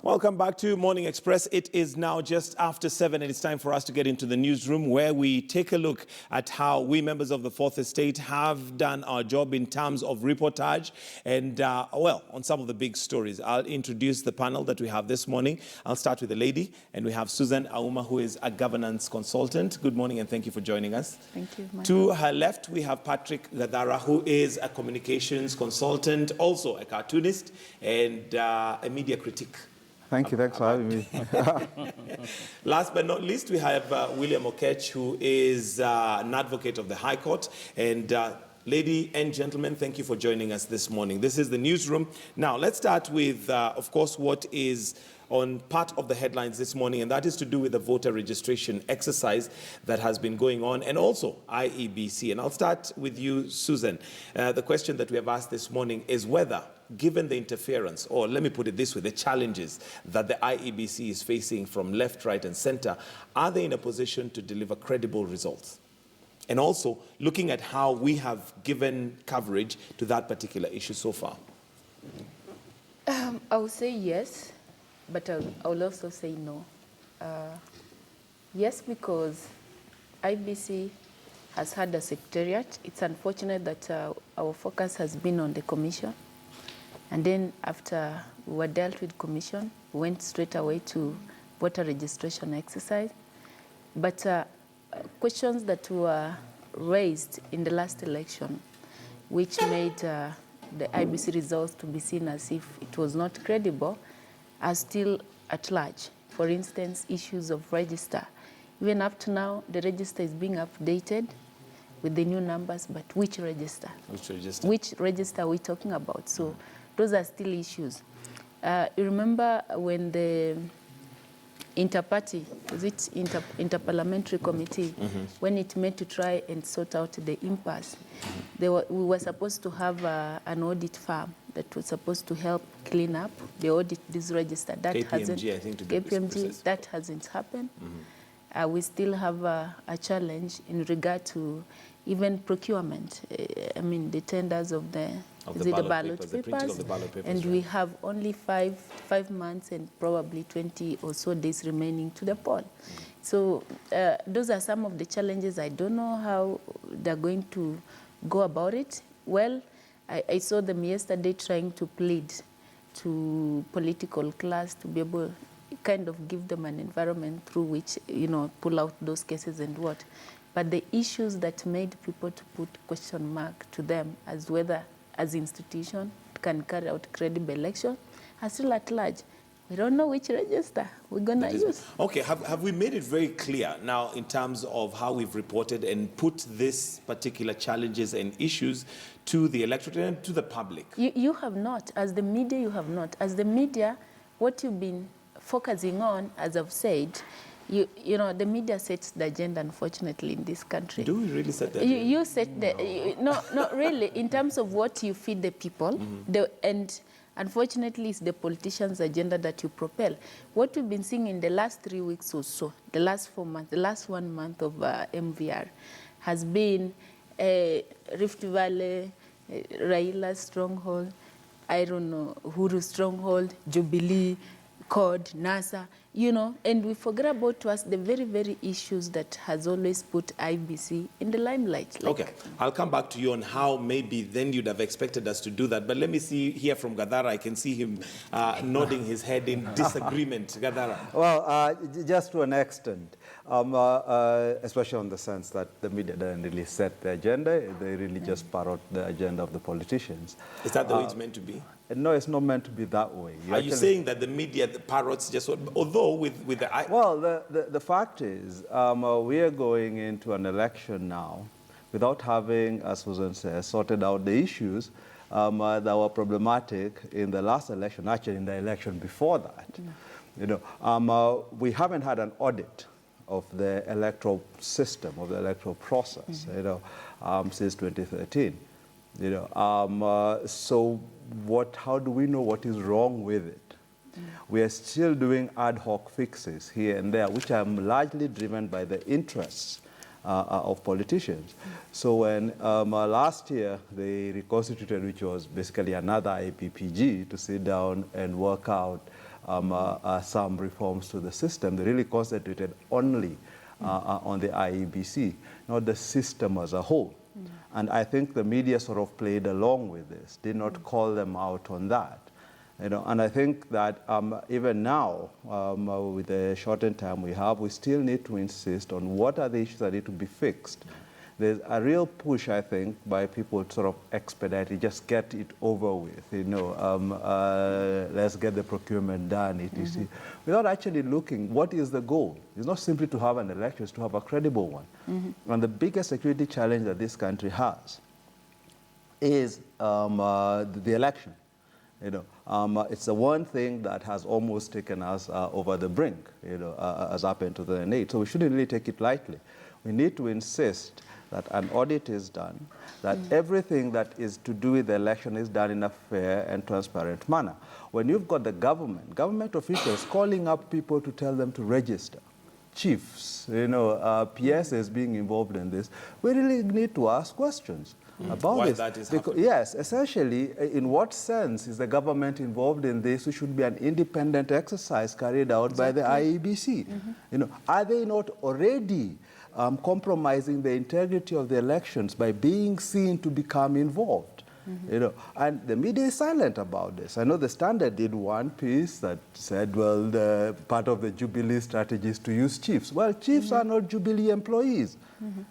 Welcome back to Morning Express. It is now just after 7 and it's time for us to get into the newsroom where we take a look at how we members of the Fourth Estate have done our job in terms of reportage and, well, on some of the big stories. I'll introduce the panel that we have this morning. I'll start with the lady, and we have Susan Auma, who is a governance consultant. Good morning and thank you for joining us. Thank you. To her left, we have Patrick Gadara, who is a communications consultant, also a cartoonist and a media critic. Thank you. Thanks for having me. Last but not least, we have William Okech, who is an advocate of the High Court. And ladies and gentlemen, thank you for joining us this morning. This is the newsroom. Now, let's start with, of course, what is on part of the headlines this morning, and that is to do with the voter registration exercise that has been going on, and also IEBC. And I'll start with you, Susan. The question that we have asked this morning is whether, given the interference, or let me put it this way, the challenges that the IEBC is facing from left, right, and center, are they in a position to deliver credible results? And also looking at how we have given coverage to that particular issue so far. I would say yes, but I will also say no. Yes, because IBC has had a secretariat. It's unfortunate that our focus has been on the commission. And then after we were dealt with commission, we went straight away to voter registration exercise. But questions that were raised in the last election, which made the IBC results to be seen as if it was not credible, are still at large. For instance, issues of register. Even up to now, the register is being updated with the new numbers, but which register? Which register? Which register are we talking about? So those are still issues. You remember when the Inter-Party, was it Interparliamentary Committee, when it met to try and sort out the impasse, we were supposed to have an audit firm that was supposed to help clean up the audit this register. That KPMG, I think, to be KPMG, that hasn't happened. We still have a challenge in regard to even procurement. I mean, the tenders of the ballot papers, and we have only five months and probably 20 or so days remaining to the poll. So those are some of the challenges. I don't know how they're going to go about it. Well, I saw them yesterday trying to plead to political class to be able kind of give them an environment through which, you know, pull out those cases and what. But the issues that made people to put question mark to them as whether as institution can carry out credible election are still at large. We don't know which register we're going to use. Okay, have we made it very clear now in terms of how we've reported and put these particular challenges and issues to the electorate and to the public? You have not. As the media, you have not. As the media, what you've been focusing on, as I've said, you know, the media sets the agenda, unfortunately, in this country. Do we really set the agenda? You set the... No, not really. In terms of what you feed the people, and unfortunately, it's the politicians' agenda that you propel. What we've been seeing in the last 3 weeks or so, the last 4 months, the last 1 month of MVR, has been Rift Valley, Raila's stronghold, I don't know, Uhuru stronghold, Jubilee, CORD, NASA, you know, and we forget about to us the very, very issues that has always put IBC in the limelight. Like, okay, I'll come back to you on how maybe then you'd have expected us to do that. But let me hear from Gadara. I can see him nodding his head in disagreement. Gadara. Well, just to an extent, especially on the sense that the media doesn't really set the agenda. They really just parrot the agenda of the politicians. Is that the way it's meant to be? No, it's not meant to be that way. Are you saying that the media parrots just, although with the... Well, the fact is, we are going into an election now without having, as Susan says, sorted out the issues that were problematic in the last election, actually in the election before that. You know, we haven't had an audit of the electoral system, of the electoral process, you know, since 2013. You know, so how do we know what is wrong with it? We are still doing ad hoc fixes here and there, which are largely driven by the interests of politicians. So when last year they reconstituted, which was basically another IPPG, to sit down and work out some reforms to the system. They really concentrated only on the IEBC, not the system as a whole. And I think the media sort of played along with this, did not call them out on that. And I think that even now, with the shortened time we have, we still need to insist on what are the issues that need to be fixed. There's a real push, I think, by people to sort of expedite it, just get it over with, let's get the procurement done, etc. Without actually looking, what is the goal? It's not simply to have an election, it's to have a credible one. And the biggest security challenge that this country has is the election. It's the one thing that has almost taken us over the brink, as happened in 2008. So we shouldn't really take it lightly. We need to insist that an audit is done, that everything that is to do with the election is done in a fair and transparent manner. When you've got the government officials calling up people to tell them to register, chiefs, PSs being involved in this, we really need to ask questions about why this. That is happening. Yes, essentially, in what sense is the government involved in this? It should be an independent exercise carried out by the IEBC. Are they not already compromising the integrity of the elections by being seen to become involved? And the media is silent about this. I know the Standard did one piece that said, well, the part of the Jubilee strategy is to use chiefs. Well, chiefs are not Jubilee employees.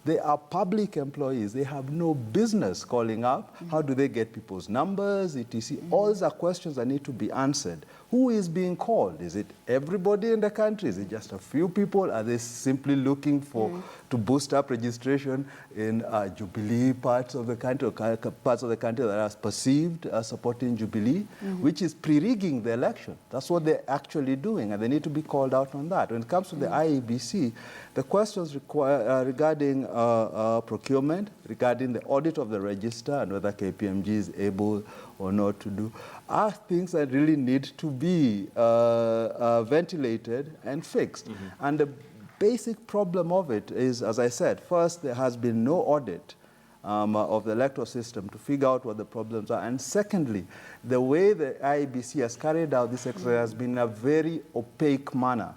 They are public employees. They have no business calling up. How do they get people's numbers, etc.? All these are questions that need to be answered. Who is being called? Is it everybody in the country? Is it just a few people? Are they simply looking for to boost up registration in Jubilee parts of the country, or parts of the country that are perceived as supporting Jubilee, which is pre-rigging the election? That's what they're actually doing, and they need to be called out on that. When it comes to the IEBC, the questions regarding procurement, regarding the audit of the register and whether KPMG is able or not to do, are things that really need to be ventilated and fixed. And the basic problem of it is, as I said, first, there has been no audit of the electoral system to figure out what the problems are. And secondly, the way the IEBC has carried out this exercise has been in a very opaque manner.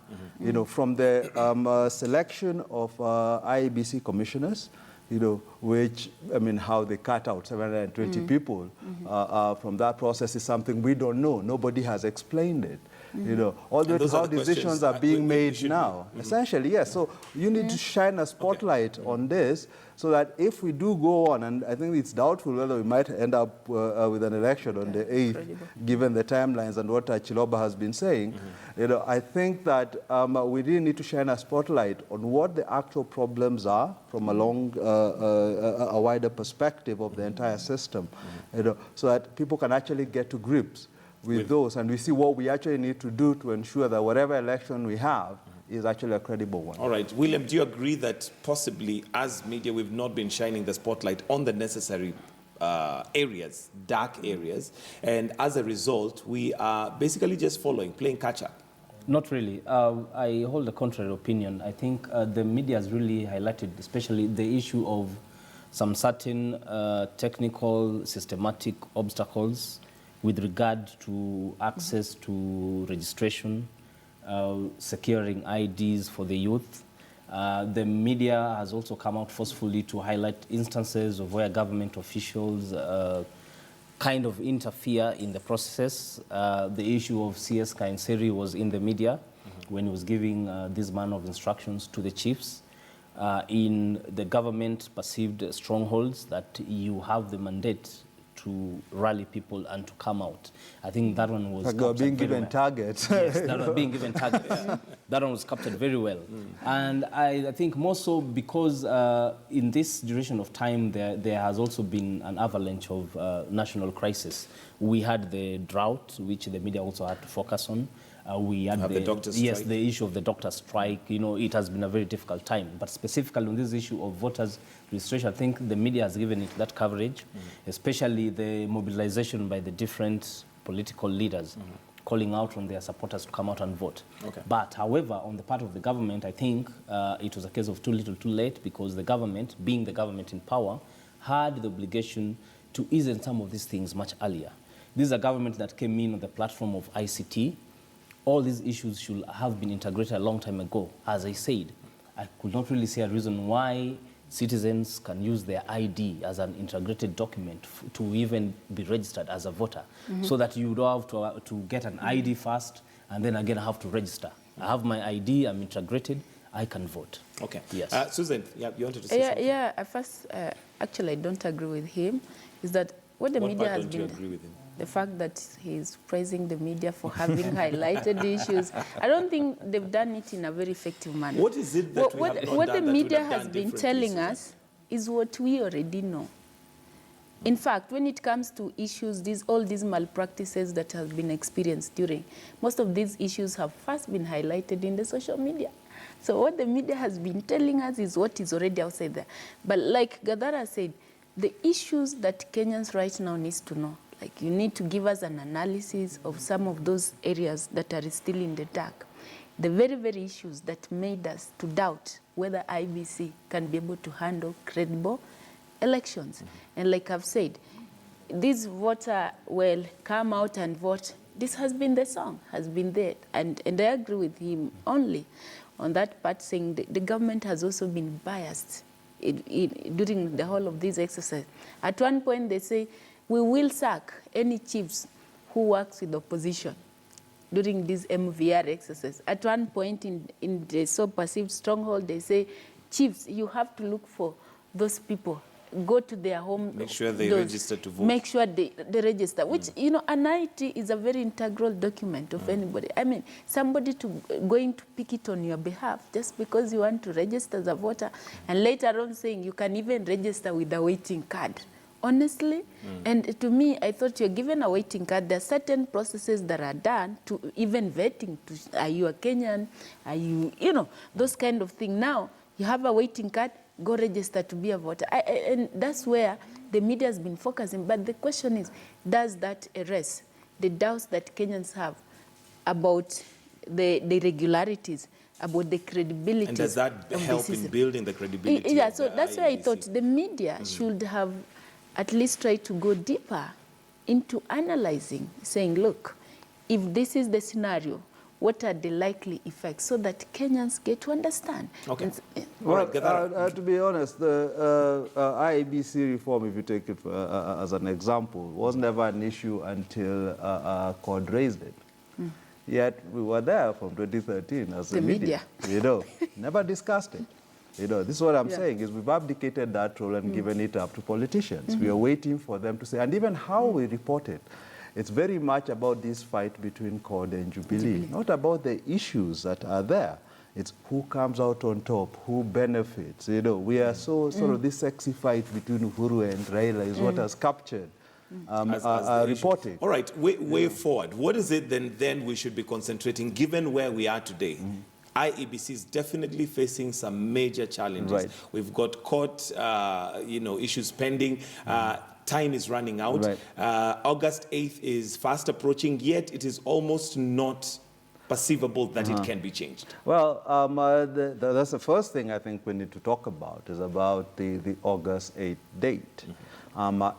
From the selection of IEBC commissioners, which, how they cut out 720 people from that process is something we don't know. Nobody has explained it. All the how decisions are being made now. Essentially, yes. So you need to shine a spotlight on this so that if we do go on, and I think it's doubtful whether we might end up with an election on the 8th, given the timelines and what Chiloba has been saying, I think that we really need to shine a spotlight on what the actual problems are from a wider perspective of the entire system, so that people can actually get to grips with those, and we see what we actually need to do to ensure that whatever election we have is actually a credible one. All right. William, do you agree that possibly as media we've not been shining the spotlight on the necessary areas, dark areas, and as a result we are basically just playing catch-up? Not really. I hold a contrary opinion. I think the media has really highlighted especially the issue of some certain technical, systematic obstacles with regard to access to registration, securing IDs for the youth. The media has also come out forcefully to highlight instances of where government officials kind of interfere in the process. The issue of CS Kainseri was in the media when he was giving this man of instructions to the chiefs. In the government perceived strongholds that you have the mandate to rally people and to come out. I think that one was being given targets. Yes, that was being given targets. That one was captured very well. And I think more so because in this duration of time, there has also been an avalanche of national crisis. We had the drought, which the media also had to focus on. We had the doctor strike. Yes, the issue of the doctor strike. It has been a very difficult time. But specifically on this issue of voters registration, I think the media has given it that coverage, especially the mobilization by the different political leaders calling out on their supporters to come out and vote. But however, on the part of the government, I think it was a case of too little, too late, because the government, being the government in power, had the obligation to ease in some of these things much earlier. This is a government that came in on the platform of ICT, all these issues should have been integrated a long time ago. As I said, I could not really see a reason why citizens can use their ID as an integrated document to even be registered as a voter, so that you don't have to get an ID first and then again have to register. I have my ID, I'm integrated, I can vote. Okay. Yes. Susan, yeah, you wanted to say something? Yeah, at first, actually, I don't agree with him. Is that what the What media part has don't been... you agree with him? The fact that he's praising the media for having highlighted the issues. I don't think they've done it in a very effective manner. What is it that we have not what done the that media would have has done been differently, telling Susan? us is what we already know. In fact, when it comes to issues, all these malpractices that have been experienced during, most of these issues have first been highlighted in the social media. So what the media has been telling us is what is already outside there. But like Gadara said, the issues that Kenyans right now need to know, like you need to give us an analysis of some of those areas that are still in the dark. The very, very issues that made us to doubt whether IEBC can be able to handle credible elections. And like I've said, this voter, well, come out and vote. This has been the song, has been there. And I agree with him only on that part, saying the government has also been biased during the whole of this exercise. At one point, they say, we will sack any chiefs who works with opposition during this MVR exercise. At one point in the so-perceived stronghold, they say, chiefs, you have to look for those people. Go to their home. Make sure they register to vote. Make sure they register, which, you know, an IT is a very integral document of anybody. I mean, somebody going to pick it on your behalf just because you want to register as a voter, and later on saying you can even register with a waiting card. Honestly, and to me, I thought you're given a waiting card. There are certain processes that are done to even vetting. Are you a Kenyan? Are you, you know, those kind of things. Now, you have a waiting card, go register to be a voter. And that's where the media has been focusing. But the question is, does that erase the doubts that Kenyans have about the irregularities, about the credibility? And does that help in building the credibility? Yeah, of so that's why I thought the media should have at least try to go deeper into analyzing, saying, look, if this is the scenario, what are the likely effects, so that Kenyans get to understand. Okay. Well, to be honest, the IEBC reform, if you take it as an example, was never an issue until CORD raised it. Yet we were there from 2013 as the media. You know, never discussed it. You know, this is what I'm saying, is we've abdicated that role and given it up to politicians. We are waiting for them to say, and even how we report it, it's very much about this fight between CORD and Jubilee, not about the issues that are there. It's who comes out on top, who benefits. You know, we are so sort of this sexy fight between Uhuru and Raila is what has captured as reporting. All right, way forward. What is it then we should be concentrating, given where we are today? IEBC is definitely facing some major challenges. Right. We've got court, issues pending. Time is running out. Right. August 8th is fast approaching, yet it is almost not perceivable that it can be changed. Well, that's the first thing I think we need to talk about, is about the August 8th date.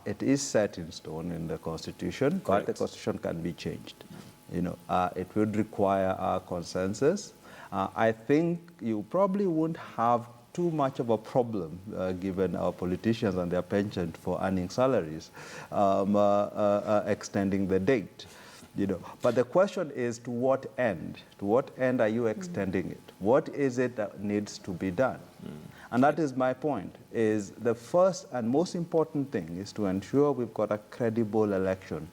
It is set in stone in the Constitution, but the Constitution can be changed. You know, it would require our consensus. I think you probably won't have too much of a problem, given our politicians and their penchant for earning salaries, extending the date. You know, but the question is, to what end? To what end are you extending it? What is it that needs to be done? And that is my point, is the first and most important thing is to ensure we've got a credible election.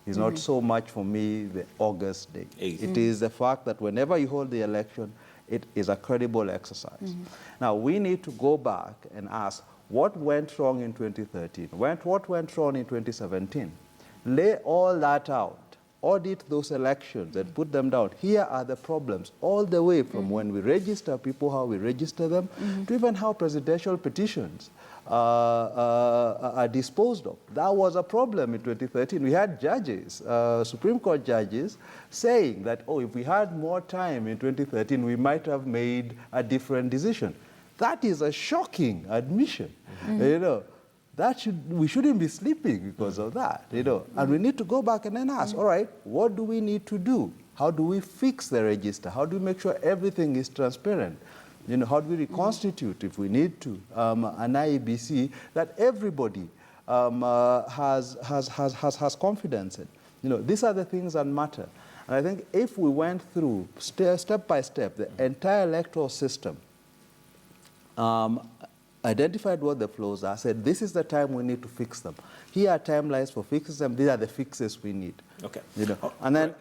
It's not so much for me the August date. It is the fact that whenever you hold the election, it is a credible exercise. Now, we need to go back and ask, what went wrong in 2013? What went wrong in 2017? Lay all that out. Audit those elections and put them down. Here are the problems, all the way from when we register people, how we register them, to even how presidential petitions are disposed of. That was a problem in 2013. We had judges, Supreme Court judges, saying that, oh, if we had more time in 2013, we might have made a different decision. That is a shocking admission, you know. We shouldn't be sleeping because of that, you know. And we need to go back and then ask, all right, what do we need to do? How do we fix the register? How do we make sure everything is transparent? You know, how do we reconstitute, if we need to, an IEBC that everybody has confidence in? You know, these are the things that matter. And I think if we went through step by step the entire electoral system, identified what the flaws are, said this is the time we need to fix them. Here are timelines for fixing them. These are the fixes we need. Okay. You know, and then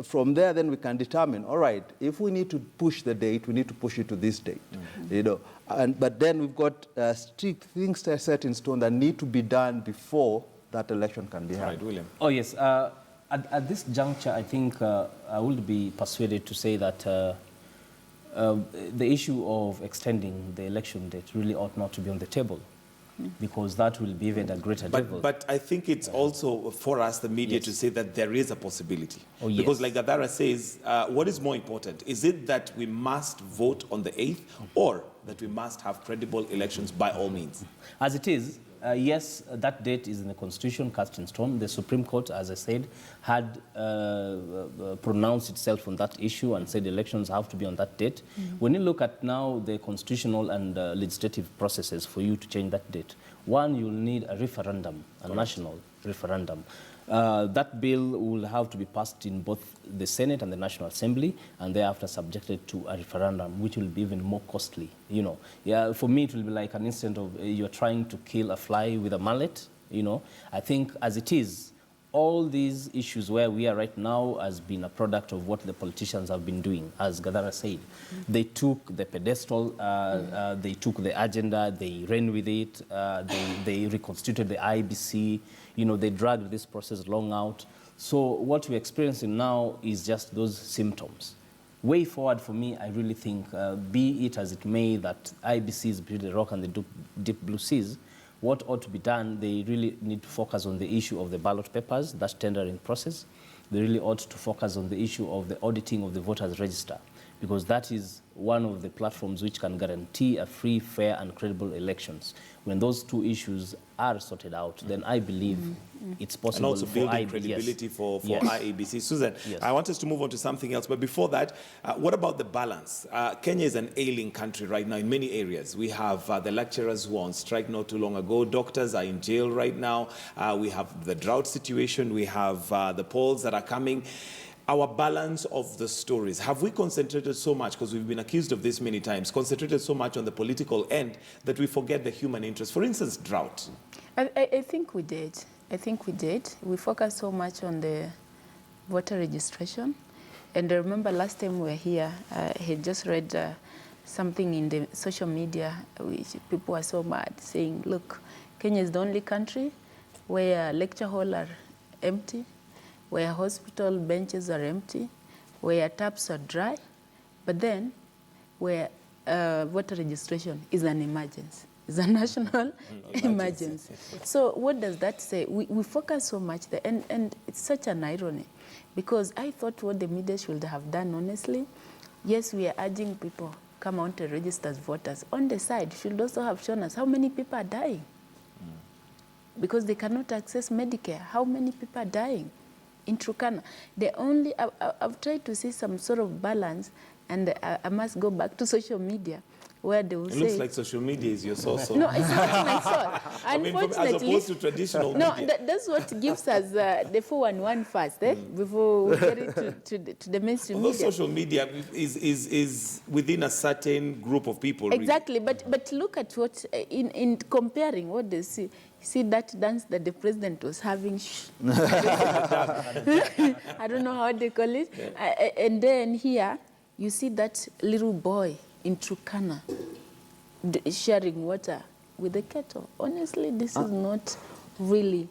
from there, then we can determine. All right, if we need to push the date, we need to push it to this date. You know, but then we've got strict things that are set in stone that need to be done before that election can be held. Right, William. Oh yes. At this juncture, I think I would be persuaded to say that the issue of extending the election date really ought not to be on the table, because that will be even a greater devil. But I think it's also for us, the media, Yes. to say that there is a possibility. Oh, yes. Because like Gadara says, what is more important? Is it that we must vote on the 8th or that we must have credible elections by all means? As it is, yes, that date is in the Constitution, cast in stone. The Supreme Court, as I said, had pronounced itself on that issue and said elections have to be on that date. When you look at now the constitutional and legislative processes for you to change that date, one, you'll need a referendum, a national referendum. That bill will have to be passed in both the Senate and the National Assembly, and thereafter subjected to a referendum, which will be even more costly. You know, yeah, for me it will be like an instance of you're trying to kill a fly with a mallet. You know, I think as it is, all these issues where we are right now has been a product of what the politicians have been doing. As Gadara said, they took the pedestal, they took the agenda, they ran with it, they reconstituted the IEBC, you know, they dragged this process long out. So what we're experiencing now is just those symptoms. Way forward for me, I really think, be it as it may, that IEBC is between the rock and the deep blue seas. What ought to be done, they really need to focus on the issue of the ballot papers, that tendering process. They really ought to focus on the issue of the auditing of the voters' register, because that is one of the platforms which can guarantee a free, fair, and credible elections. When those two issues are sorted out, then I believe it's And possible also for building IEBC. credibility for Yes. IEBC. Susan, Yes. I want us to move on to something else. But before that, what about the balance? Kenya is an ailing country right now in many areas. We have the lecturers who were on strike not too long ago. Doctors are in jail right now. We have the drought situation. We have the polls that are coming. Our balance of the stories, have we concentrated so much, because we've been accused of this many times, concentrated so much on the political end that we forget the human interest? For instance, drought. I think we did. I think we did. We focused so much on the voter registration. And I remember last time we were here, I had just read something in the social media, which people were so mad, saying, look, Kenya is the only country where lecture halls are empty, where hospital benches are empty, where taps are dry, but then where voter registration is an emergency. It's a national emergency. So what does that say? We focus so much there, and it's such an irony, because I thought what the media should have done, honestly, yes, we are urging people, come out and register as voters. On the side, should also have shown us how many people are dying. Because they cannot access Medicare. How many people are dying? In Turkana, I've tried to see some sort of balance, and I must go back to social media, where they will say... It looks like social media is your source. No, it's not my source. I mean, Unfortunately, as opposed to traditional no, media. that's what gives us the 411 first, before we get it to the mainstream Although media. social media is within a certain group of people. Exactly, but look at what, in comparing what they see. See that dance that the president was having? I don't know how they call it. Yeah. And then here, you see that little boy in Turkana sharing water with the kettle. Honestly, this is not really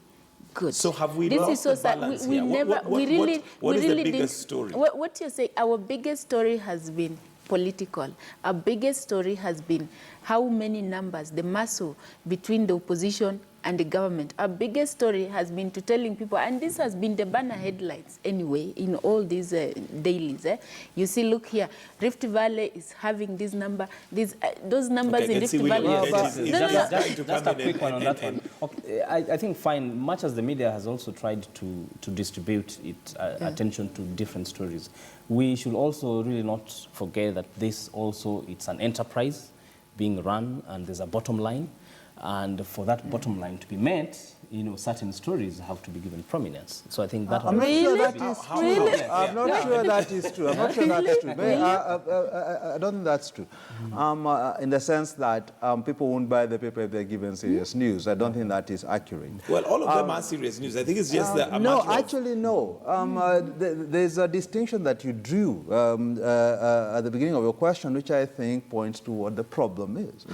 good. So have we this lost is so the balance we here? never, What is the biggest story? What you say, our biggest story has been political. Our biggest story has been how many numbers, the muscle between the opposition and the government. Our biggest story has been to telling people, and this has been the banner headlines anyway in all these dailies. You see, look here, Rift Valley is having this number, those numbers in Rift Valley. Just a quick one on that one. Okay, I think fine, much as the media has also tried to distribute its attention to different stories, we should also really not forget that this also, it's an enterprise being run, and there's a bottom line. And for that bottom line to be met, you know, certain stories have to be given prominence. So I think that... I'm not sure that is true. I'm not sure that is true. I'm not sure that's true. I don't think that's true. In the sense that people won't buy the paper if they're given serious news. I don't think that is accurate. Well, all of them are serious news. I think it's just no, actually, no. There's a distinction that you drew at the beginning of your question, which I think points to what the problem is.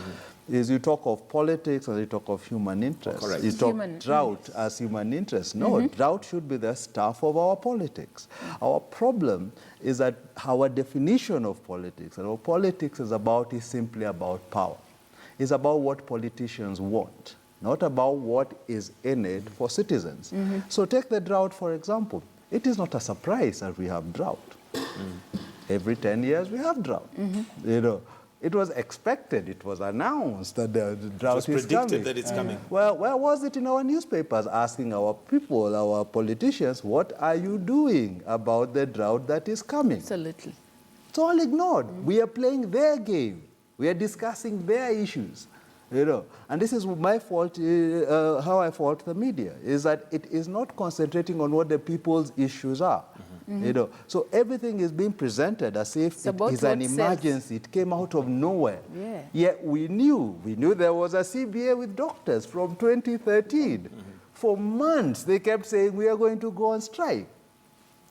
Is you talk of politics and you talk of human interest. Correct. You talk drought as human interest. No, drought should be the stuff of our politics. Our problem is that our definition of politics, and our politics is simply about power. It's about what politicians want, not about what is in it for citizens. So take the drought, for example. It is not a surprise that we have drought. Every 10 years we have drought. You know, it was expected, it was announced that the drought is coming. It was predicted that it's coming. Well, where was it in our newspapers asking our people, our politicians, what are you doing about the drought that is coming? Absolutely. It's all ignored. We are playing their game. We are discussing their issues. You know, and this is my fault, how I fault the media, is that it is not concentrating on what the people's issues are. You know, so everything is being presented as if it is an emergency. It came out of nowhere. Yet we knew there was a CBA with doctors from 2013. For months, they kept saying, we are going to go on strike.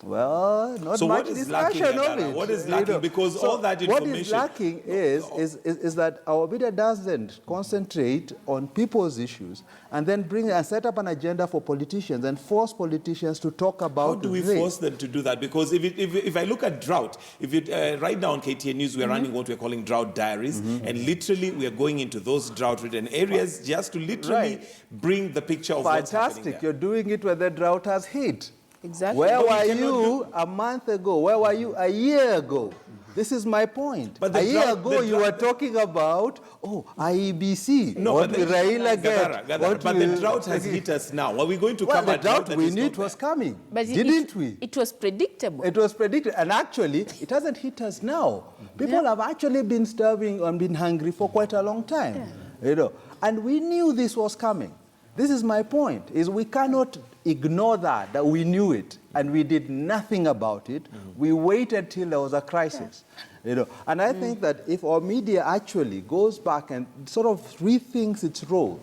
Well, not so much what is discussion lacking, of it. What is lacking? Because so all that information... What is lacking is that our media doesn't concentrate on people's issues and then bring and set up an agenda for politicians and force politicians to talk about How do we force them to do that? Because if I look at drought, right now on KTN News, we are running what we're calling drought diaries, and literally we are going into those drought-ridden areas just to literally bring the picture of what's happening there. You're doing it where the drought has hit. Exactly. Where were you a month ago? Where were you a year ago? This is my point. But a year ago, you were talking about, IEBC. No, what will Raila get? But the drought has hit us now. Are we going to come the drought we knew it was coming, didn't we? It was predictable. It was predicted. And actually, it hasn't hit us now. People have actually been starving and been hungry for quite a long time. You know, and we knew this was coming. This is my point, is we cannot ignore that we knew it, and we did nothing about it. We waited till there was a crisis. You know, and I think that if our media actually goes back and sort of rethinks its role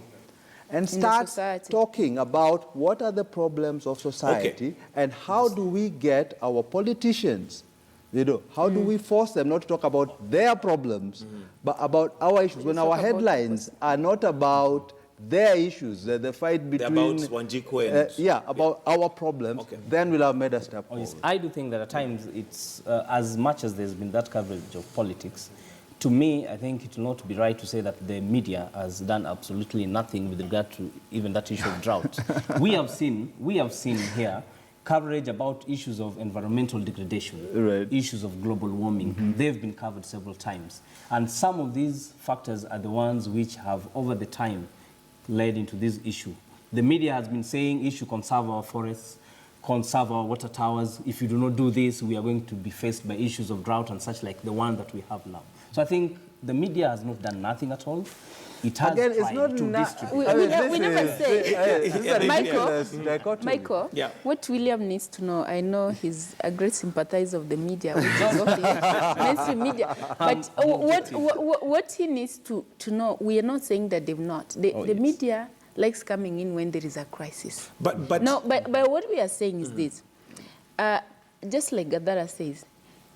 and starts talking about what are the problems of society and how do we get our politicians, you know, how do we force them not to talk about their problems, but about our issues, when our headlines are not about their issues, the fight between... About Wanjiku and... about our problems, then we'll have made a step forward. I do think that at times it's, as much as there's been that coverage of politics, to me, I think it will not be right to say that the media has done absolutely nothing with regard to even that issue of drought. we have seen here coverage about issues of environmental degradation, issues of global warming. They've been covered several times. And some of these factors are the ones which have, over the time, led into this issue. The media has been saying, you should conserve our forests, conserve our water towers. If you do not do this, we are going to be faced by issues of drought and such like the one that we have now. So I think the media has not done nothing at all. It has tried to distribute. We never say. Michael, what William needs to know, I know he's a great sympathizer of the media, which is mainstream media. But what he needs to know, we are not saying that they've not. The media likes coming in when there is a crisis. But what we are saying is this. Just like Gadara says,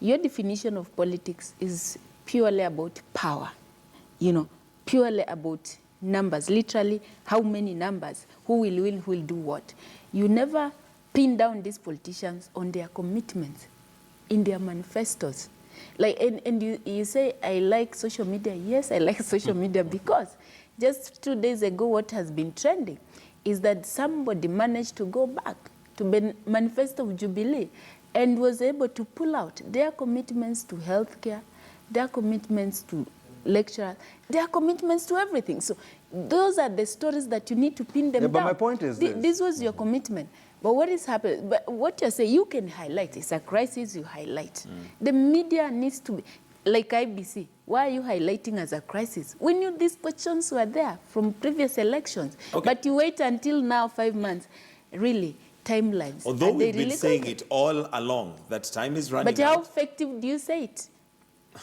your definition of politics is purely about power, you know, purely about numbers, literally how many numbers, who will win, who will do what. You never pin down these politicians on their commitments in their manifestos. Like, and you say, I like social media. Yes, I like social media because just 2 days ago, what has been trending is that somebody managed to go back to the Manifesto of Jubilee and was able to pull out their commitments to healthcare, their commitments to lecturers, their commitments to everything. So those are the stories that you need to pin them down. But my point is this was your commitment. But what is happening? But what you're saying, you can highlight. It's a crisis, you highlight. The media needs to be, like IBC, why are you highlighting as a crisis? We knew these questions were there from previous elections. Okay. But you wait until now, 5 months. Really, timelines. Although Are they we've been really saying concrete? it all along, that time is running But how out. effective do you say it?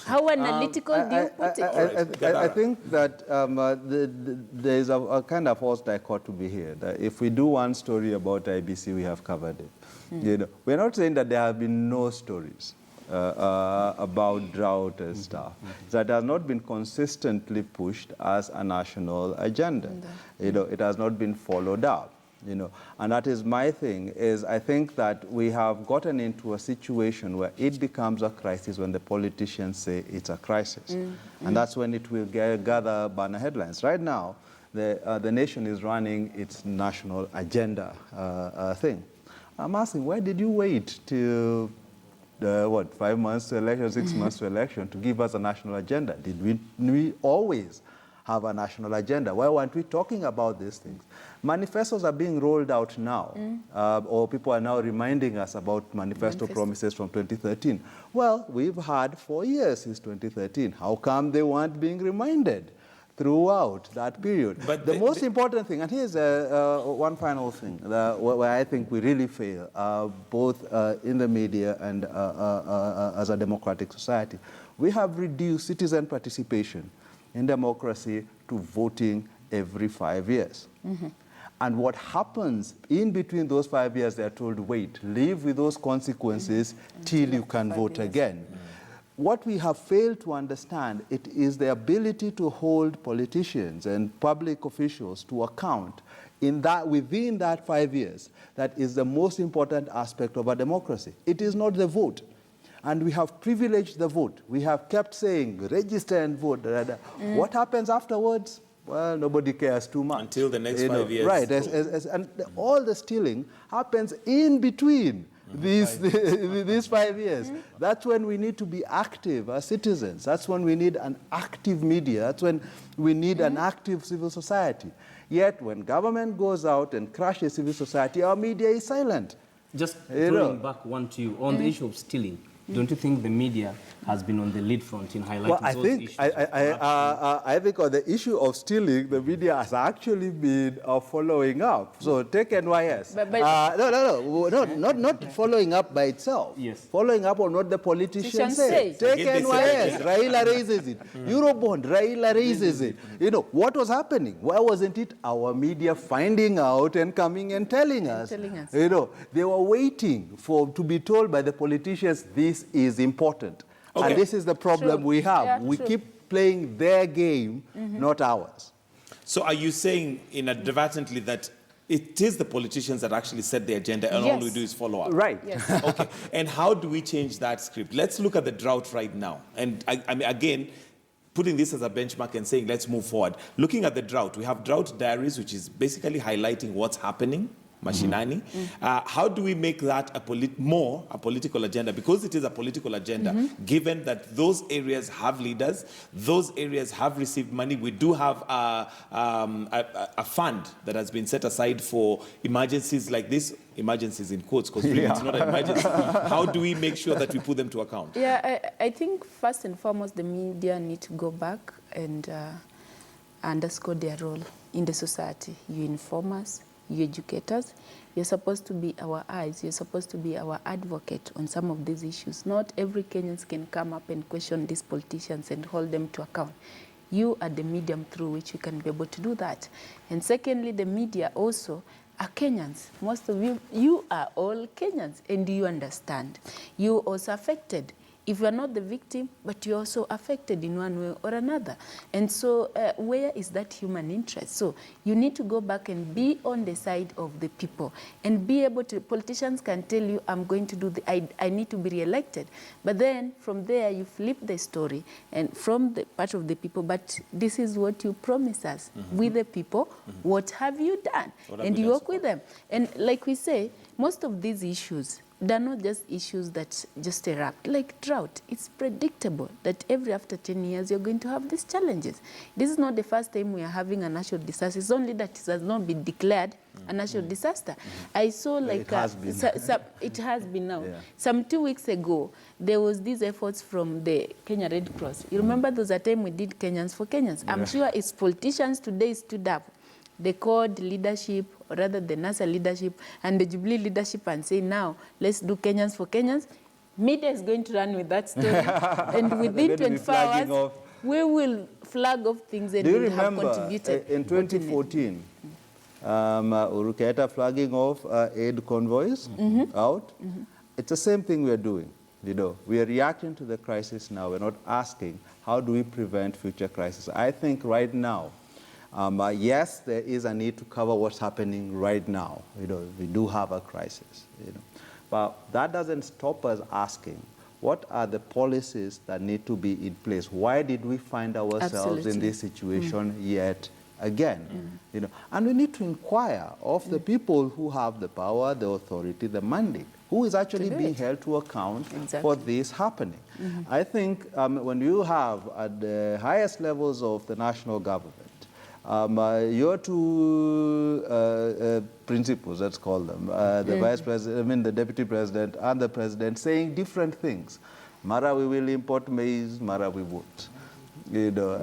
How analytical do you put it? I think that there is a kind of false dichotomy here. That if we do one story about IBC, we have covered it. You know, we're not saying that there have been no stories about drought and stuff. That has not been consistently pushed as a national agenda. You know, it has not been followed up. You know, and that is my thing, is I think that we have gotten into a situation where it becomes a crisis when the politicians say it's a crisis. And that's when it will gather banner headlines. Right now, the nation is running its national agenda thing. I'm asking, why did you wait till, 5 months to election, 6 months to election to give us a national agenda? Did we always have a national agenda? Why weren't we talking about these things? Manifestos are being rolled out now, or people are now reminding us about manifesto promises from 2013. Well, we've had 4 years since 2013. How come they weren't being reminded throughout that period? But the most important thing, and here's one final thing where I think we really fail, both in the media and as a democratic society. We have reduced citizen participation in democracy to voting every 5 years. And what happens in between those 5 years, they're told, wait, live with those consequences till you can vote again. What we have failed to understand, it is the ability to hold politicians and public officials to account in that, within that 5 years. That is the most important aspect of a democracy. It is not the vote. And we have privileged the vote. We have kept saying, register and vote. What happens afterwards? Well, nobody cares too much. Until the next 5 years. Right, and all the stealing happens in between these 5 years. That's when we need to be active as citizens. That's when we need an active media. That's when we need an active civil society. Yet, when government goes out and crashes civil society, our media is silent. Just throwing back one to you, on the issue of stealing, don't you think the media has been on the lead front in highlighting those issues? I think on the issue of stealing, the media has actually been following up. So take NYS. Not following up by itself. Yes. Following up on what the politicians say. Take NYS, Raila raises it. Eurobond, Raila raises it. You know, what was happening? Why wasn't it our media finding out and coming and telling us? You know, they were waiting to be told by the politicians, this is important. Okay. And this is the problem we have. Yeah, we keep playing their game, not ours. So are you saying inadvertently that it is the politicians that actually set the agenda and all we do is follow up? Right. Yes. Okay. And how do we change that script? Let's look at the drought right now. And I mean, again, putting this as a benchmark and saying, let's move forward. Looking at the drought, we have drought diaries, which is basically highlighting what's happening. Mashinani. How do we make that a political agenda? Because it is a political agenda, given that those areas have leaders, those areas have received money. We do have a fund that has been set aside for emergencies like this, emergencies in quotes, because really it's not an emergency. How do we make sure that we put them to account? Yeah, I think first and foremost, the media need to go back and underscore their role in the society. You inform us, you educators, you're supposed to be our eyes, you're supposed to be our advocate on some of these issues. Not every Kenyans can come up and question these politicians and hold them to account. You are the medium through which you can be able to do that. And secondly, the media also are Kenyans. Most of you are all Kenyans, and you understand. You also affected. if you are not the victim, but you're also affected in one way or another. And so where is that human interest? So you need to go back and be on the side of the people and be able to, politicians can tell you, I'm going to do I need to be re-elected. But then from there you flip the story and from the part of the people, but this is what you promise us with the people, what have you done? And you work with them. And like we say, most of these issues, they're not just issues that just erupt. Like drought, it's predictable that every after 10 years you're going to have these challenges. This is not the first time we are having a natural disaster. It's only that it has not been declared a natural disaster. I saw like... It has been. It has been now. Yeah. Some 2 weeks ago, there was these efforts from the Kenya Red Cross. You remember there was a time we did Kenyans for Kenyans. I'm sure it's politicians today stood up. The CORD leadership, or rather the NASA leadership, and the Jubilee leadership and say, now, let's do Kenyans for Kenyans. Media is going to run with that story. And within 24 hours, we will flag off things and will have contributed. In 2014, Uhuru Kenyatta flagging off aid convoys out. It's the same thing we are doing. You know, we are reacting to the crisis now. We're not asking, how do we prevent future crises? I think right now, yes, there is a need to cover what's happening right now. You know, we do have a crisis. You know, but that doesn't stop us asking, what are the policies that need to be in place? Why did we find ourselves in this situation yet again? You know, and we need to inquire of the people who have the power, the authority, the mandate, who is actually being held to account for this happening. I think when you have at the highest levels of the national government, your two principals, let's call them, the vice president, I mean the deputy president and the president saying different things. Mara, we will import maize, Mara, we won't. You know,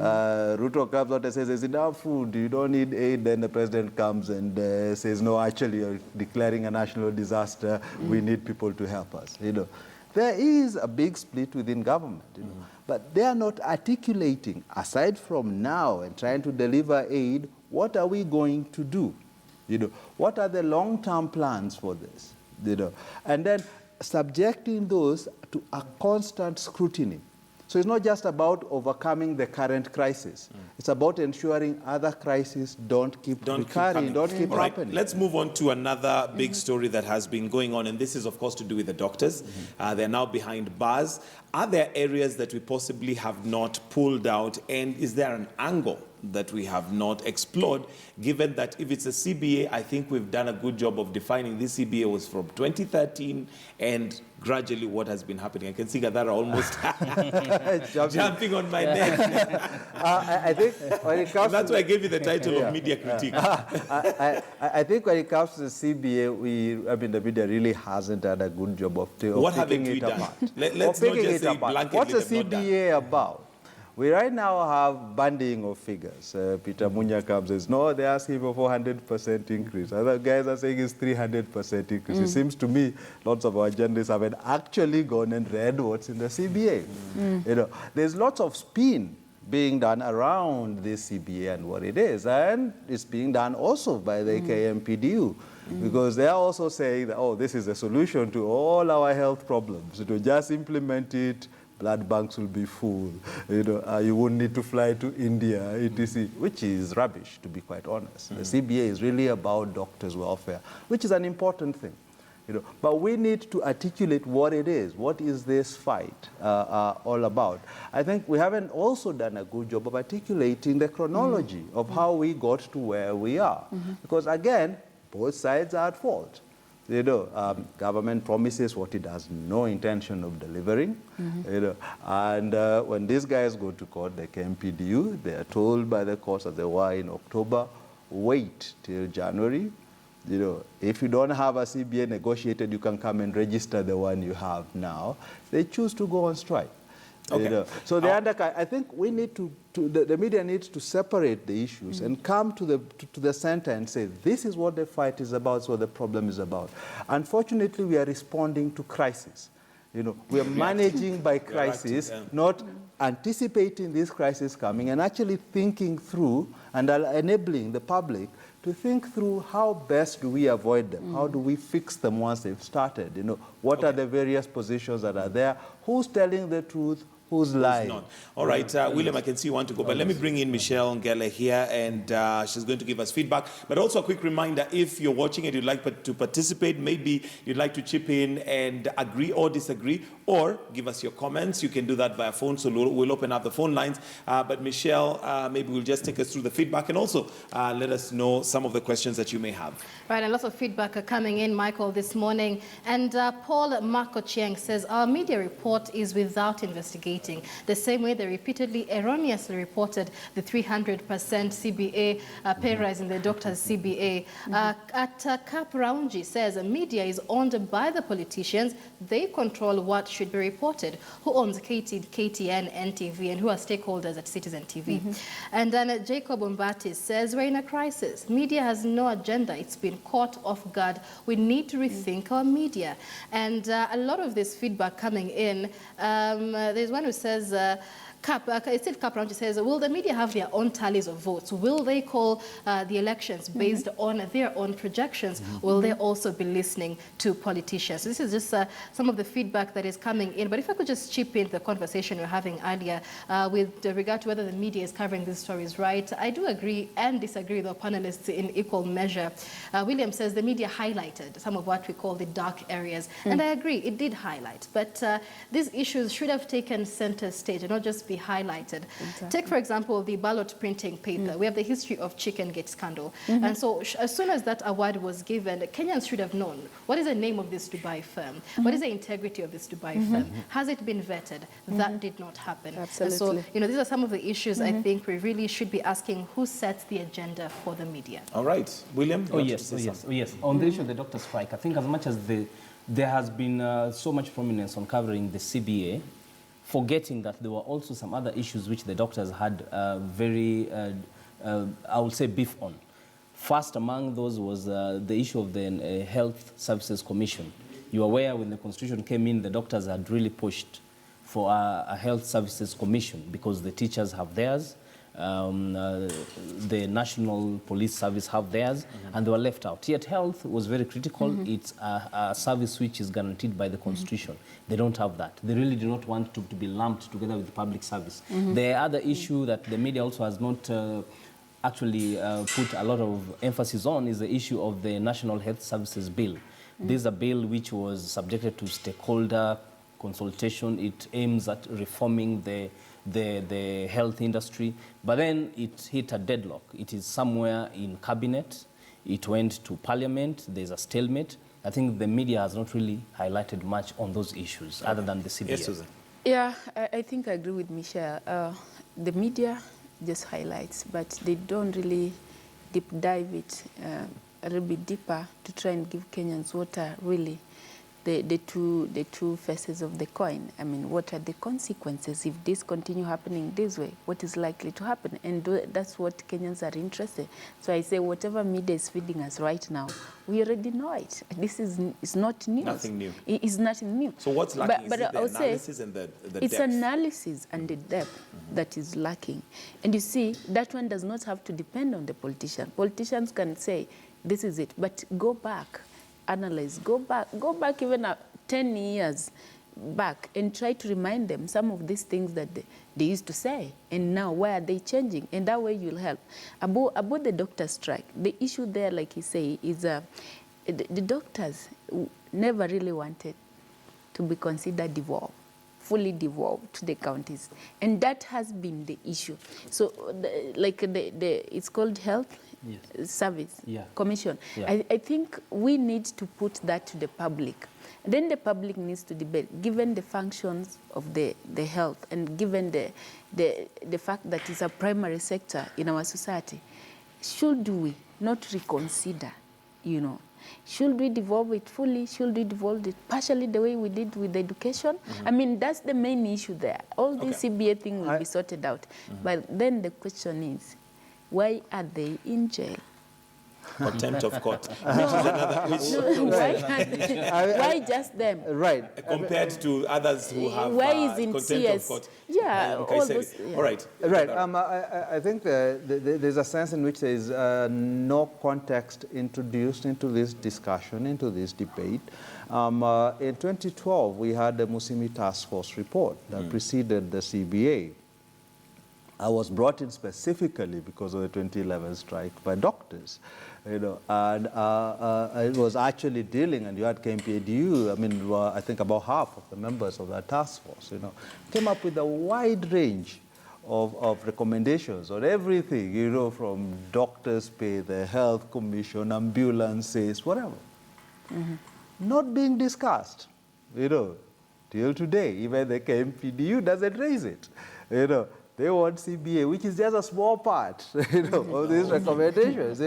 Ruto comes out and says, there's enough food, you don't need aid. Then the president comes and says, no, actually, you're declaring a national disaster. We need people to help us. You know, there is a big split within government, you know, but they are not articulating, aside from now and trying to deliver aid, what are we going to do? You know, what are the long-term plans for this? You know, and then subjecting those to a constant scrutiny. So it's not just about overcoming the current crisis. It's about ensuring other crises don't keep recurring, don't keep happening. Let's move on to another big story that has been going on, and this is, of course, to do with the doctors. They're now behind bars. Are there areas that we possibly have not pulled out, and is there an angle that we have not explored, given that if it's a CBA, I think we've done a good job of defining this CBA was from 2013, and gradually what has been happening. I can see Gadara almost jumping on my neck. I think when it comes that's why I gave you the title of media critique. I think when it comes to the CBA, I mean, the media really hasn't done a good job of picking it apart. Let's not just say blanketly. What's the CBA about? We right now have banding of figures. Peter Munya comes and says, no, they're asking for 400% increase. Other guys are saying it's 300% increase. It seems to me lots of our journalists haven't actually gone and read what's in the CBA. You know, there's lots of spin being done around this CBA and what it is. And it's being done also by the KMPDU. Because they are also saying that, oh, this is a solution to all our health problems. To just implement it, blood banks will be full. You know, you won't need to fly to India, etc., which is rubbish, to be quite honest. The CBA is really about doctors' welfare, which is an important thing. You know, but we need to articulate what it is. What is this fight all about? I think we haven't also done a good job of articulating the chronology of how we got to where we are. Because again, both sides are at fault. You know, government promises what it has no intention of delivering. You know, and when these guys go to court, the KMPDU, they are told by the courts that they were in October, wait till January. You know, if you don't have a CBA negotiated, you can come and register the one you have now. They choose to go on strike. Okay. You know, so I think we need the media needs to separate the issues and come to the center and say, this is what the fight is about, this is what the problem is about. Unfortunately, we are responding to crisis. You know, we are managing by crisis, not anticipating this crisis coming and actually thinking through and enabling the public to to think through how best do we avoid them? How do we fix them once they've started? You know, what are the various positions that are there? Who's telling the truth? Who's lying? Not. All right, William, I can see you want to go, but let me bring in Michelle Ngele here, and she's going to give us feedback. But also a quick reminder, if you're watching and you'd like to participate, maybe you'd like to chip in and agree or disagree, or give us your comments, you can do that via phone, so we'll open up the phone lines. But Michelle, maybe we'll just take us through the feedback and also let us know some of the questions that you may have. Right, and lots of feedback are coming in, Michael, this morning. And Paul Marco Chieng says, our media report is without investigating. The same way they repeatedly erroneously reported the 300% CBA pay rise in the doctors' CBA. Cap Raunji says, media is owned by the politicians. They control what should be reported. Who owns KTN, NTV, and who are stakeholders at Citizen TV? And then Jacob Umbati says, we're in a crisis. Media has no agenda. It's been caught off guard. We need to rethink our media. And a lot of this feedback coming in. There's one who says, Cap Round says, will the media have their own tallies of votes? Will they call the elections based on their own projections? Will they also be listening to politicians? So this is just some of the feedback that is coming in. But if I could just chip in the conversation we were having earlier with regard to whether the media is covering these stories right, I do agree and disagree with our panelists in equal measure. William says the media highlighted some of what we call the dark areas. And I agree, it did highlight. But these issues should have taken center stage and not just be highlighted. Exactly. Take, for example, the ballot printing paper. We have the history of Chicken Gate scandal. And so as soon as that award was given, Kenyans should have known, what is the name of this Dubai firm? What is the integrity of this Dubai firm? Has it been vetted? That did not happen. Absolutely. And so, you know, these are some of the issues I think we really should be asking who sets the agenda for the media. All right. William? Yes. On the issue of the doctor strike, I think as much as there has been so much prominence on covering the CBA, forgetting that there were also some other issues which the doctors had I would say, beef on. First among those was the issue of the Health Services Commission. You are aware when the Constitution came in, the doctors had really pushed for a Health Services Commission because the teachers have theirs, the National Police Service have theirs, and they were left out. Yet health was very critical. It's a service which is guaranteed by the Constitution. They don't have that. They really do not want to be lumped together with the public service. The other issue that the media also has not actually put a lot of emphasis on is the issue of the National Health Services Bill. This is a bill which was subjected to stakeholder consultation. It aims at reforming the health industry, but then it hit a deadlock. It is somewhere in cabinet. It went to parliament. There's a stalemate. I think the media has not really highlighted much on those issues other than the CBA. Yes, Susan. Yeah, I think I agree with Michelle. The media just highlights, but they don't really deep dive it a little bit deeper to try and give Kenyans what are really the two faces of the coin. I mean, what are the consequences if this continue happening this way? What is likely to happen? And that's what Kenyans are interested. So I say whatever media is feeding us right now, we already know it. This is not news. Nothing new. It's nothing new. So what's lacking? But is it the I'll say analysis and the it's depth? analysis and the depth that is lacking. And you see, that one does not have to depend on the politician. Politicians can say, this is it, but go back. Analyze, go back even 10 years back and try to remind them some of these things that they used to say, and now why are they changing? And that way you'll help. About the doctor strike, the issue there, like you say, is the doctors never really wanted to be considered devolved, fully devolved to the counties, and that has been the issue. So, it's called Health Service Commission. I think we need to put that to the public. Then the public needs to debate, given the functions of the health and given the fact that it's a primary sector in our society, should we not reconsider, you know, should we devolve it fully? Should we devolve it partially the way we did with education? I mean, that's the main issue there. All this CBA thing will be sorted out. But then the question is, why are they in jail? Contempt of court. Why just them? Right. Compared to others who have Why isn't contempt of CS? court. Yeah, all those, yeah. All right. Right. I think there's a sense in which there is no context introduced into this discussion, into this debate. In 2012, we had the Musimi Task Force report that preceded the CBA. I was brought in specifically because of the 2011 strike by doctors, and it was actually dealing, and you had KMPADU, I mean, I think about half of the members of that task force, came up with a wide range of recommendations on everything, from doctors' pay, the health commission, ambulances, whatever. Not being discussed, till today. Even the KMPDU doesn't raise it, They want CBA, which is just a small part, of these recommendations,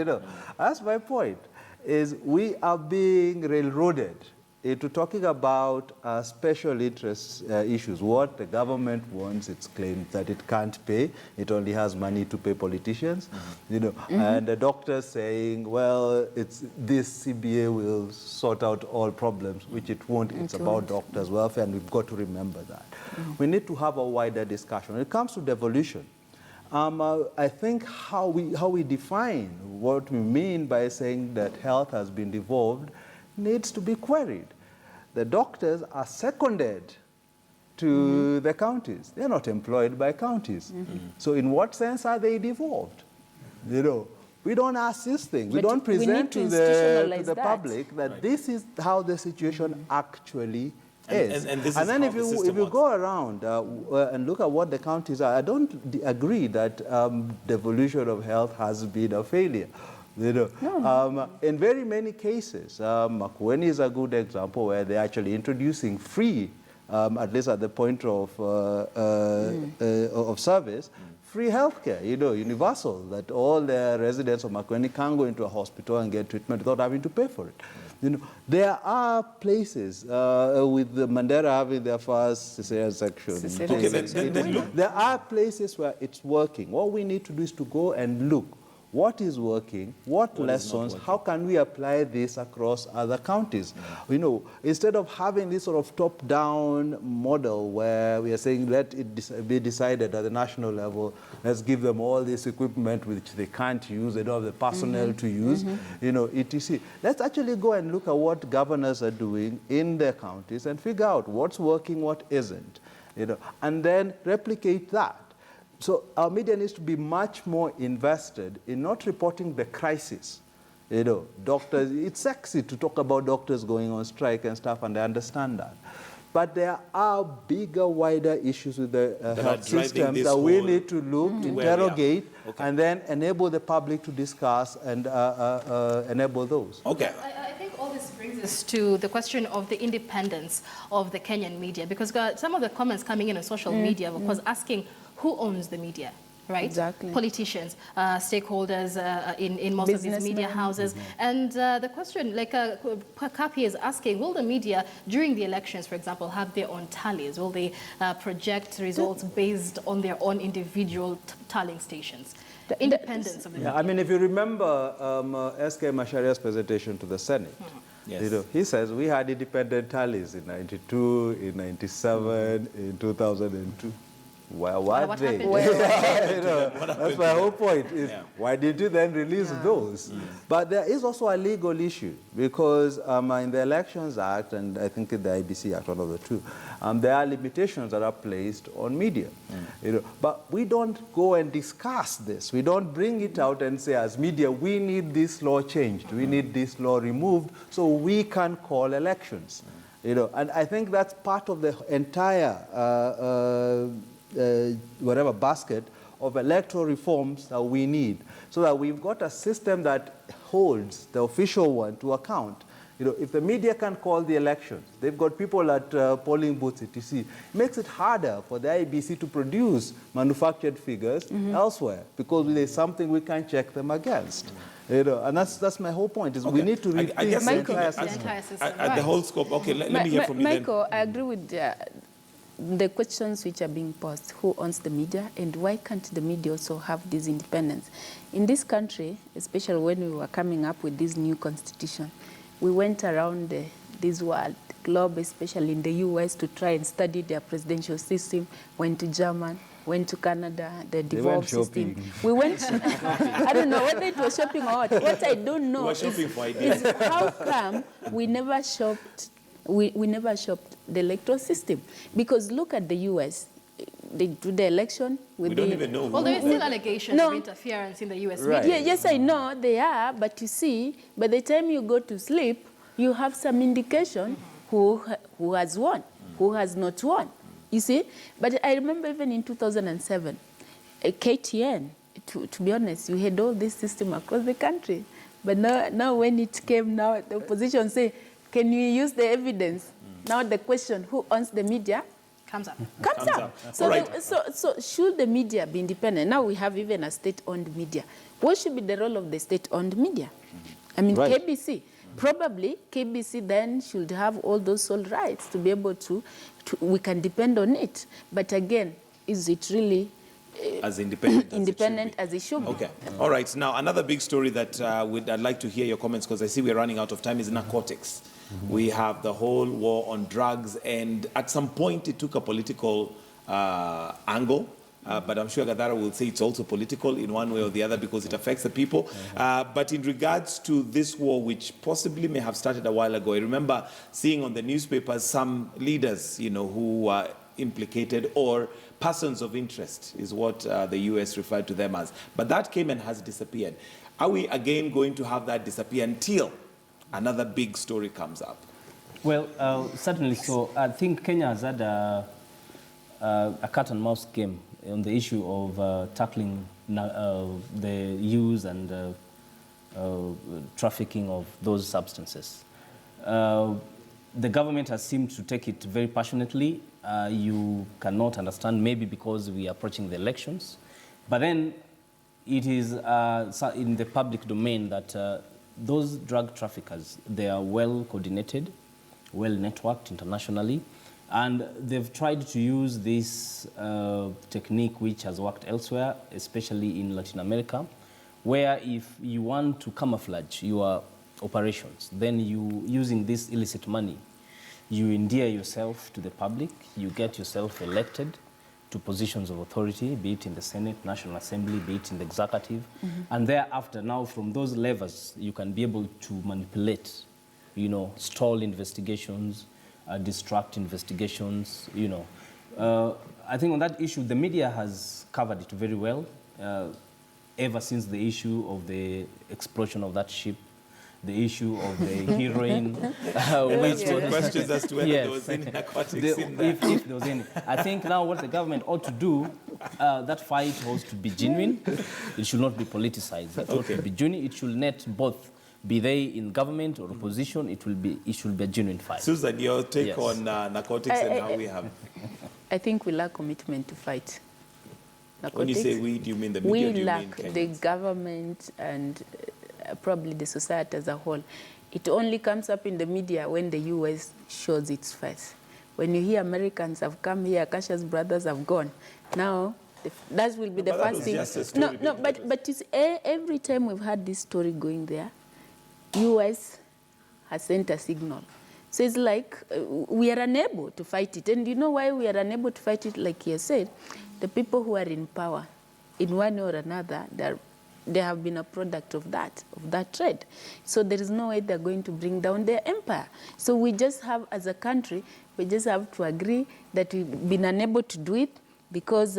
That's my point, is we are being railroaded into talking about special interest issues. What the government wants, its claims that it can't pay, it only has money to pay politicians, and the doctors saying, well, this CBA will sort out all problems, which it won't. It's about doctors' welfare, and we've got to remember that. We need to have a wider discussion. When it comes to devolution, I think how we define what we mean by saying that health has been devolved needs to be queried. The doctors are seconded to the counties. They're not employed by counties. So in what sense are they devolved? We don't ask this thing. We don't present to the public that this is how the situation actually is. And this and is then how if the you system works. go around and look at what the counties are, I don't agree that devolution of health has been a failure. In very many cases, Makueni is a good example where they're actually introducing free, at least at the point of service, free healthcare, universal, that all the residents of Makueni can go into a hospital and get treatment without having to pay for it. There are places, with the Mandela having their first cesarean section. There are places where it's working. What we need to do is to go and look. What is working? What lessons? How can we apply this across other counties? Instead of having this sort of top-down model where we are saying let it be decided at the national level, let's give them all this equipment which they can't use, they don't have the personnel to use, etc. Let's actually go and look at what governors are doing in their counties and figure out what's working, what isn't, and then replicate that. So our media needs to be much more invested in not reporting the crisis. Doctors, it's sexy to talk about doctors going on strike and stuff, and I understand that. But there are bigger, wider issues with the health systems that we need to look, interrogate, and then enable the public to discuss and enable those. Okay. I think all this brings us to the question of the independence of the Kenyan media, because some of the comments coming in on social media, of course, asking who owns the media, right? Exactly. Politicians, stakeholders in most of these media houses. And the question, like Kapi is asking, will the media, during the elections, for example, have their own tallies? Will they project results based on their own individual tallying stations? The independence of the media. I mean, if you remember S.K. Masharia's presentation to the Senate, Yes. he says we had independent tallies in 92, in 97, in 2002. Well, what they? That's my whole point. Is why did you then release those? But there is also a legal issue because in the Elections Act and I think in the IEBC Act, one of the two, there are limitations that are placed on media. But we don't go and discuss this. We don't bring it out and say, as media, we need this law changed. We need this law removed so we can call elections. And I think that's part of the entire whatever basket of electoral reforms that we need, so that we've got a system that holds the official one to account. If the media can call the elections, they've got people at polling booths, etc. It makes it harder for the IEBC to produce manufactured figures elsewhere because there's something we can check them against. And that's my whole point, is we need to rethink the entire system. The whole scope. Okay, let me hear from you then. Michael, I agree with the questions which are being posed, who owns the media and why can't the media also have this independence? In this country, especially when we were coming up with this new constitution, we went around this world, globe, especially in the US, to try and study their presidential system, went to Germany, went to Canada, the devolved system. We went, I don't know whether it was shopping or what. What I don't know is how come we never shopped, we never shopped the electoral system. Because look at the US, they do the election with we don't even know. Well, there is still allegations of interference in the US Right. media. Yeah, yes, I know they are, but you see, by the time you go to sleep, you have some indication who has won, who has not won. You see? But I remember even in 2007, KTN, to be honest, we had all this system across the country. But now when it came, now the opposition say, can you use the evidence? Now the question, who owns the media? Comes up. Comes up. So, so should the media be independent? Now we have even a state-owned media. What should be the role of the state-owned media? I mean, Right. KBC. Probably KBC then should have all those sole rights to be able to we can depend on it. But again, is it really as independent as it should be? Okay. All right. Now, another big story that I'd like to hear your comments, because I see we're running out of time, is narcotics. We have the whole war on drugs, and at some point it took a political angle. But I'm sure Gadara will say it's also political in one way or the other because it affects the people. But in regards to this war, which possibly may have started a while ago, I remember seeing on the newspapers some leaders, who were implicated, or persons of interest is what the US referred to them as. But that came and has disappeared. Are we again going to have that disappear until another big story comes up? Well, certainly so. I think Kenya has had a cat and mouse game on the issue of tackling the use and trafficking of those substances. The government has seemed to take it very passionately. You cannot understand, maybe because we are approaching the elections, but then it is in the public domain that those drug traffickers, they are well coordinated, well networked internationally. And they've tried to use this technique which has worked elsewhere, especially in Latin America, where if you want to camouflage your operations, then you, using this illicit money, you endear yourself to the public, you get yourself elected to positions of authority, be it in the Senate, National Assembly, be it in the executive. And thereafter, now from those levels, you can be able to manipulate, stall investigations, distract investigations, I think on that issue, the media has covered it very well, ever since the issue of the explosion of that ship, the issue of the heroin. Questions as to whether there was any narcotics in there. If there was any. I think now what the government ought to do, that fight was to be genuine. It should not be politicized. It ought to be genuine. It should net both. Be they in government or opposition, it should be a genuine fight. Susan, your take on narcotics and how we have... I think we lack commitment to fight narcotics. When you say we, do you mean the media? We do you lack mean the government and probably the society as a whole. It only comes up in the media when the US shows its face. When you hear Americans have come here, Akasha's brothers have gone. Now, that will be the first thing. No, but it's, every time we've had this story going there, US has sent a signal. So it's like we are unable to fight it. And you know why we are unable to fight it? Like you said, the people who are in power, in one way or another, they have been a product of that trade. So there is no way they're going to bring down their empire. So we just have, as a country, we just have to agree that we've been unable to do it because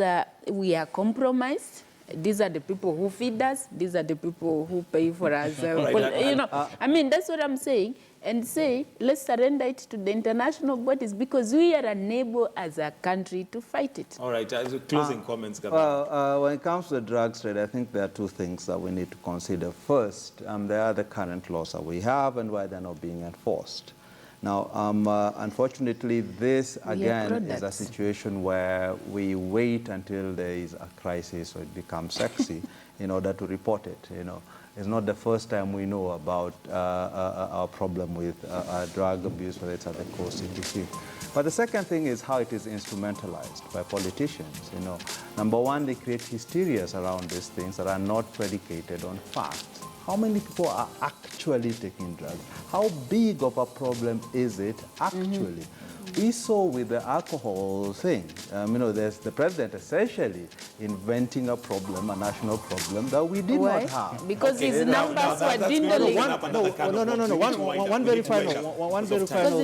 we are compromised. These are the people who feed us. These are the people who pay for us. I mean, that's what I'm saying. And say, let's surrender it to the international bodies because we are unable as a country to fight it. All right, closing comments, Governor. Well, when it comes to the drug trade, I think there are two things that we need to consider. First, there are the current laws that we have and why they're not being enforced. Now, unfortunately, this, again, is a situation where we wait until there is a crisis or it becomes sexy in order to report it, It's not the first time we know about our problem with drug abuse, whether it's at the coast, etc. But the second thing is how it is instrumentalized by politicians. You know, number one, they create hysterias around these things that are not predicated on facts. How many people are actually taking drugs? How big of a problem is it actually? We saw with the alcohol thing, you know, there's the president essentially inventing a problem, a national problem that we did not have. Because his numbers were dwindling. One very final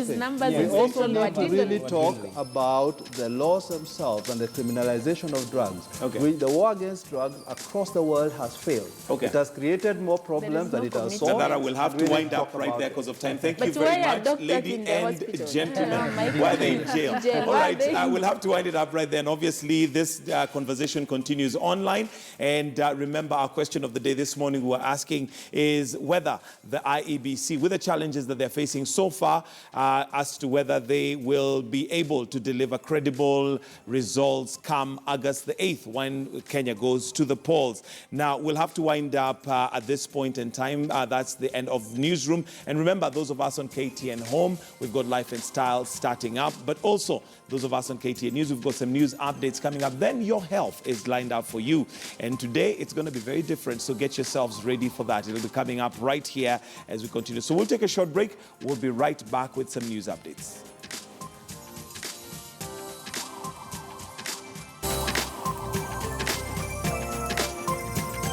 thing. We also need to really talk about the laws themselves and the criminalization of drugs. Okay. The war against drugs across the world has failed. Okay. It has created more problems than it has solved. Nadara will have to wind up right there because of time. Thank you very much, ladies and gentlemen. Why are they in jail? All right, we'll have to wind it up right there. And obviously, this conversation continues online. And remember, our question of the day this morning we were asking is whether the IEBC, with the challenges that they're facing so far, as to whether they will be able to deliver credible results come August the 8th when Kenya goes to the polls. Now, we'll have to wind up at this point in time. That's the end of Newsroom. And remember, those of us on KTN Home, we've got Life and Style starting up. But also, those of us on KTN News, we've got some news updates coming up. Then your health is lined up for you. And today, it's going to be very different. So get yourselves ready for that. It'll be coming up right here as we continue. So we'll take a short break. We'll be right back with some news updates.